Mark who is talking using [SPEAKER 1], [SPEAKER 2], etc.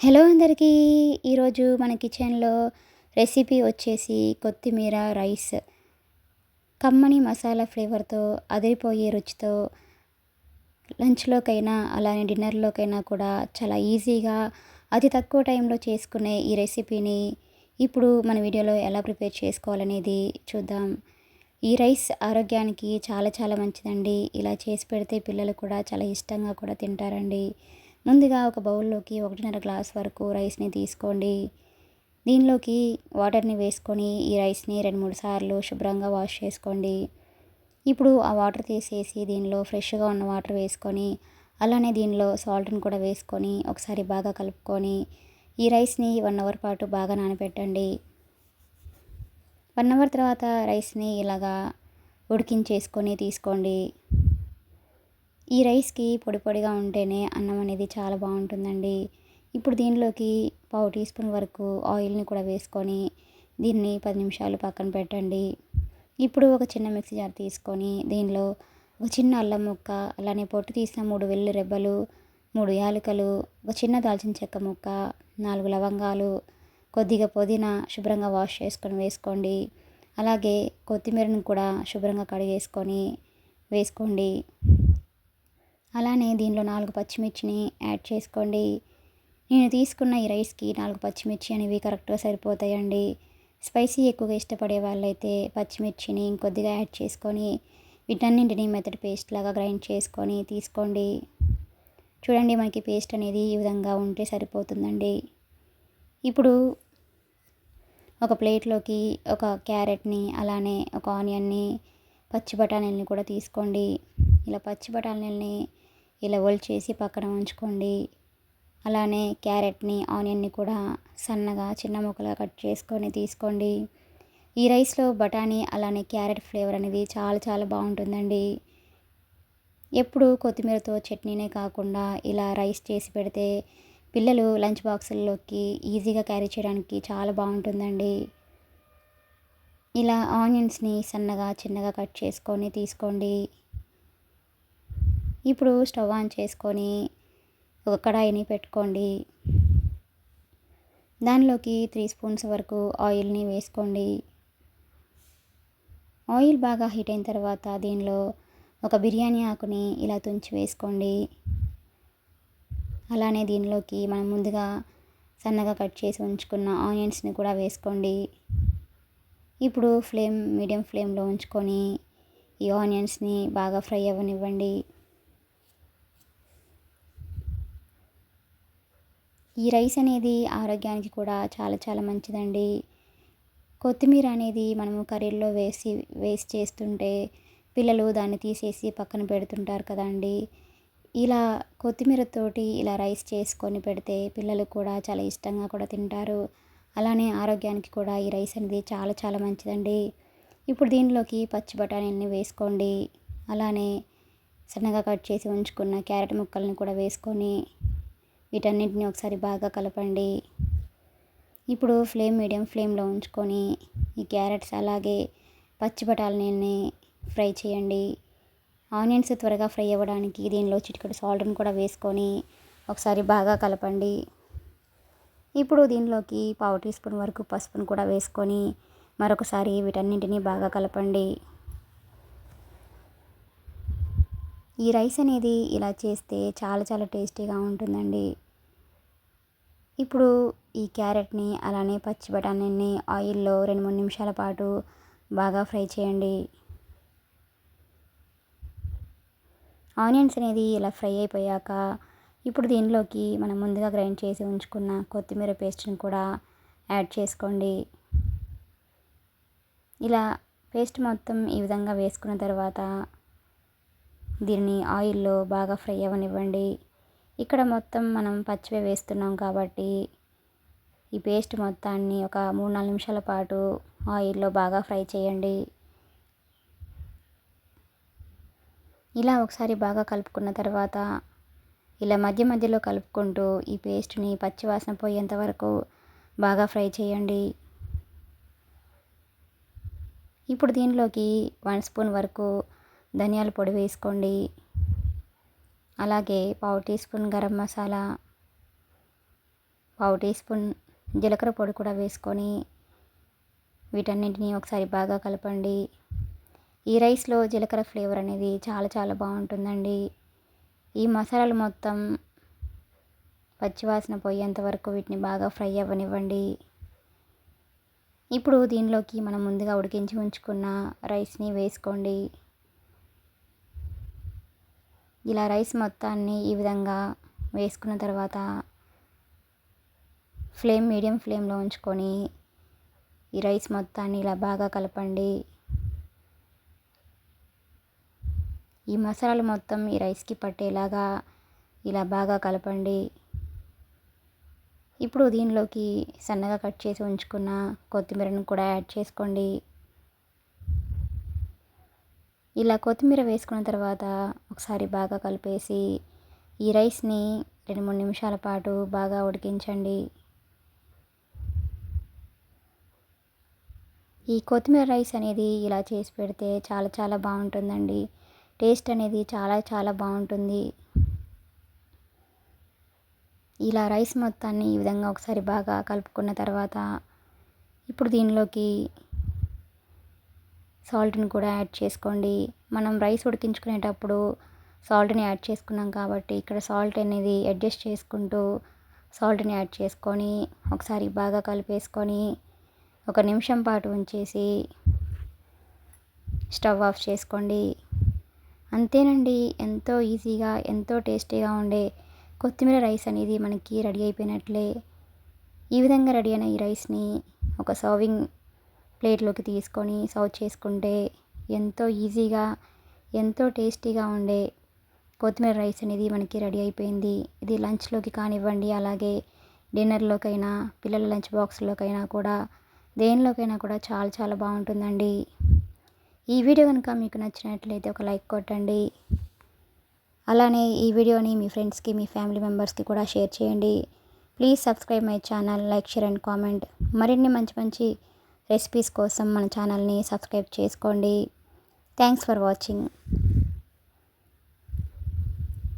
[SPEAKER 1] Hello అందరికీ. ఈరోజు మన కిచెన్లో రెసిపీ వచ్చేసి కొత్తిమీర రైస్. కమ్మని మసాలా ఫ్లేవర్తో అదిరిపోయే రుచితో లంచ్లోకైనా అలానే డిన్నర్లోకైనా కూడా చాలా ఈజీగా అతి తక్కువ టైంలో చేసుకునే ఈ రెసిపీని ఇప్పుడు మన వీడియోలో ఎలా ప్రిపేర్ చేసుకోవాలనేది చూద్దాం. ఈ రైస్ ఆరోగ్యానికి చాలా చాలా మంచిదండి. ఇలా చేసి పెడితే పిల్లలు కూడా చాలా ఇష్టంగా కూడా తింటారండి. ముందుగా ఒక బౌల్లోకి 1.5 గ్లాస్ వరకు రైస్ని తీసుకోండి. దీనిలోకి వాటర్ని వేసుకొని ఈ రైస్ని 2-3 సార్లు శుభ్రంగా వాష్ చేసుకోండి. ఇప్పుడు ఆ వాటర్ తీసేసి దీనిలో ఫ్రెష్గా ఉన్న వాటర్ వేసుకొని అలానే దీనిలో సాల్ట్ని కూడా వేసుకొని ఒకసారి బాగా కలుపుకొని ఈ రైస్ని 1 అవర్ పాటు బాగా నానబెట్టండి. 1 అవర్ తర్వాత రైస్ని ఇలాగా ఉడికించేసుకొని తీసుకోండి. ఈ రైస్కి పొడి పొడిగా ఉంటేనే అన్నం అనేది చాలా బాగుంటుందండి. ఇప్పుడు దీనిలోకి 1/2 టీ స్పూన్ వరకు ఆయిల్ని కూడా వేసుకొని దీన్ని 10 నిమిషాలు పక్కన పెట్టండి. ఇప్పుడు ఒక చిన్న మిక్సీ జార్ తీసుకొని దీనిలో ఒక చిన్న అల్లం ముక్క, అలానే పొట్టు తీసిన 3 వెల్లుల్లి రెబ్బలు, 3 యాలకులు, ఒక చిన్న దాల్చిన చెక్క ముక్క, 4 లవంగాలు, కొద్దిగా పుదీనా శుభ్రంగా వాష్ చేసుకొని వేసుకోండి. అలాగే కొత్తిమీరను కూడా శుభ్రంగా కడిగేసుకొని వేసుకోండి. అలానే దీనిలో 4 పచ్చిమిర్చిని యాడ్ చేసుకోండి. నేను తీసుకున్న ఈ రైస్కి 4 పచ్చిమిర్చి అనేవి కరెక్ట్గా సరిపోతాయండి. స్పైసీ ఎక్కువగా ఇష్టపడే వాళ్ళైతే పచ్చిమిర్చిని ఇంకొద్దిగా యాడ్ చేసుకొని వీటన్నింటిని మెత్తటి పేస్ట్ లాగా గ్రైండ్ చేసుకొని తీసుకోండి. చూడండి, మనకి పేస్ట్ అనేది ఈ విధంగా ఉంటే సరిపోతుందండి. ఇప్పుడు ఒక ప్లేట్లోకి ఒక క్యారెట్ని అలానే ఒక ఆనియన్ని, పచ్చి బఠానీలని కూడా తీసుకోండి. ఇలా పచ్చి బఠానీలని ఇలా ఒలిచేసి పక్కన ఉంచుకోండి. అలానే క్యారెట్ని, ఆనియన్ని కూడా సన్నగా చిన్న ముక్కలుగా కట్ చేసుకొని తీసుకోండి. ఈ రైస్లో బఠానీ అలానే క్యారెట్ ఫ్లేవర్ అనేది చాలా చాలా బాగుంటుందండి. ఎప్పుడు కొత్తిమీరతో చట్నీనే కాకుండా ఇలా రైస్ చేసి పెడితే పిల్లలు లంచ్ బాక్సుల్లోకి ఈజీగా క్యారీ చేయడానికి చాలా బాగుంటుందండి. ఇలా ఆనియన్స్ని సన్నగా చిన్నగా కట్ చేసుకొని తీసుకోండి. ఇప్పుడు స్టవ్ ఆన్ చేసుకొని ఒక కడాయిని పెట్టుకోండి. దానిలోకి 3 స్పూన్స్ వరకు ఆయిల్ని వేసుకోండి. ఆయిల్ బాగా హీట్ అయిన తర్వాత దీనిలో ఒక బిర్యానీ ఆకుని ఇలా తుంచి వేసుకోండి. అలానే దీనిలోకి మనం ముందుగా సన్నగా కట్ చేసి ఉంచుకున్న ఆనియన్స్ని కూడా వేసుకోండి. ఇప్పుడు మీడియం ఫ్లేమ్లో ఉంచుకొని ఈ ఆనియన్స్ని బాగా ఫ్రై అవ్వనివ్వండి. ఈ రైస్ అనేది ఆరోగ్యానికి కూడా చాలా చాలా మంచిదండి. కొత్తిమీర అనేది మనము కర్రీల్లో వేసి చేస్తుంటే పిల్లలు దాన్ని తీసేసి పక్కన పెడుతుంటారు కదండి. ఇలా కొత్తిమీరతోటి ఇలా రైస్ చేసుకొని పెడితే పిల్లలు కూడా చాలా ఇష్టంగా కూడా తింటారు. అలానే ఆరోగ్యానికి కూడా ఈ రైస్ అనేది చాలా చాలా మంచిదండి. ఇప్పుడు దీనిలోకి పచ్చి బఠానీలని వేసుకోండి. అలానే సన్నగా కట్ చేసి ఉంచుకున్న క్యారెట్ ముక్కల్ని కూడా వేసుకొని వీటన్నింటిని ఒకసారి బాగా కలపండి. ఇప్పుడు మీడియం ఫ్లేమ్లో ఉంచుకొని ఈ క్యారెట్స్ అలాగే పచ్చి బఠానీలని ఫ్రై చేయండి. ఆనియన్స్ త్వరగా ఫ్రై అవ్వడానికి దీనిలో చిటికెడు సాల్ట్ని కూడా వేసుకొని ఒకసారి బాగా కలపండి. ఇప్పుడు దీనిలోకి 1/2 టీ స్పూన్ వరకు పసుపును కూడా వేసుకొని మరొకసారి వీటన్నింటినీ బాగా కలపండి. ఈ రైస్ అనేది ఇలా చేస్తే చాలా చాలా టేస్టీగా ఉంటుందండి. ఇప్పుడు ఈ క్యారెట్ని అలానే పచ్చి బఠానీని ఆయిల్లో 2-3 నిమిషాల పాటు బాగా ఫ్రై చేయండి. ఆనియన్స్ అనేది ఇలా ఫ్రై అయిపోయాక ఇప్పుడు దీనిలోకి మనం ముందుగా గ్రైండ్ చేసి ఉంచుకున్న కొత్తిమీర పేస్ట్ని కూడా యాడ్ చేసుకోండి. ఇలా పేస్ట్ మొత్తం ఈ విధంగా వేసుకున్న తర్వాత దీన్ని ఆయిల్లో బాగా ఫ్రై అవ్వనివ్వండి. ఇక్కడ మొత్తం మనం పచ్చివే వేస్తున్నాం కాబట్టి ఈ పేస్ట్ మొత్తాన్ని ఒక 3-4 నిమిషాల పాటు ఆయిల్లో బాగా ఫ్రై చేయండి. ఇలా ఒకసారి బాగా కలుపుకున్న తర్వాత ఇలా మధ్య మధ్యలో కలుపుకుంటూ ఈ పేస్ట్ని పచ్చివాసన పోయేంత వరకు బాగా ఫ్రై చేయండి. ఇప్పుడు దీనిలోకి 1 స్పూన్ వరకు ధనియాల పొడి వేసుకోండి. అలాగే 1/2 టీ స్పూన్ గరం మసాలా, పావు టీ స్పూన్ జీలకర్ర పొడి కూడా వేసుకొని వీటన్నింటినీ ఒకసారి బాగా కలపండి. ఈ రైస్లో జీలకర్ర ఫ్లేవర్ అనేది చాలా చాలా బాగుంటుందండి. ఈ మసాలాలు మొత్తం పచ్చివాసన పోయేంత వరకు వీటిని బాగా ఫ్రై అవ్వనివ్వండి. ఇప్పుడు దీనిలోకి మనం ముందుగా ఉడికించి ఉంచుకున్న రైస్ని వేసుకోండి. ఇలా రైస్ మొత్తాన్ని ఈ విధంగా వేసుకున్న తర్వాత మీడియం ఫ్లేమ్లో ఉంచుకొని ఈ రైస్ మొత్తాన్ని ఇలా బాగా కలపండి. ఈ మసాలాలు మొత్తం ఈ రైస్కి పట్టేలాగా ఇలా బాగా కలపండి. ఇప్పుడు దీనిలోకి సన్నగా కట్ చేసి ఉంచుకున్న కొత్తిమీరను కూడా యాడ్ చేసుకోండి. ఇలా కొత్తిమీర వేసుకున్న తర్వాత ఒకసారి బాగా కలిపేసి ఈ రైస్ని 2-3 నిమిషాల పాటు బాగా ఉడికించండి. ఈ కొత్తిమీర రైస్ అనేది ఇలా చేసి పెడితే చాలా చాలా బాగుంటుందండి. టేస్ట్ అనేది చాలా చాలా బాగుంటుంది. ఇలా రైస్ మొత్తాన్ని ఈ విధంగా ఒకసారి బాగా కలుపుకున్న తర్వాత ఇప్పుడు దీనిలోకి సాల్ట్ని కూడా యాడ్ చేసుకోండి. మనం రైస్ ఉడికించుకునేటప్పుడు సాల్ట్ని యాడ్ చేసుకున్నాం కాబట్టి ఇక్కడ సాల్ట్ అనేది అడ్జస్ట్ చేసుకుంటూ సాల్ట్ని యాడ్ చేసుకొని ఒకసారి బాగా కలిపేసుకొని 1 నిమిషం పాటు ఉంచేసి స్టవ్ ఆఫ్ చేసుకోండి. అంతేనండి, ఎంతో ఈజీగా ఎంతో టేస్టీగా ఉండే కొత్తిమీర రైస్ అనేది మనకి రెడీ అయిపోయినట్లే. ఈ విధంగా రెడీ అయిన ఈ రైస్ని ఒక సర్వింగ్ ప్లేట్లోకి తీసుకొని సర్వ్ చేసుకుంటే ఎంతో ఈజీగా ఎంతో టేస్టీగా ఉండే కొత్తిమీర రైస్ అనేది మనకి రెడీ అయిపోయింది. ఇది లంచ్లోకి కానివ్వండి, అలాగే డిన్నర్లోకైనా, పిల్లల లంచ్ బాక్స్లోకైనా కూడా దేనిలోకైనా కూడా చాలా చాలా బాగుంటుందండి. ఈ వీడియో కనుక మీకు నచ్చినట్లయితే ఒక లైక్ కొట్టండి. అలానే ఈ వీడియోని మీ ఫ్రెండ్స్కి, మీ ఫ్యామిలీ మెంబర్స్కి కూడా షేర్ చేయండి. Please subscribe my channel, like, share and comment. మరిన్ని మంచి మంచి రెసిపీస్ కోసం మన ఛానల్ని సబ్స్క్రైబ్ చేసుకోండి. Thanks for watching.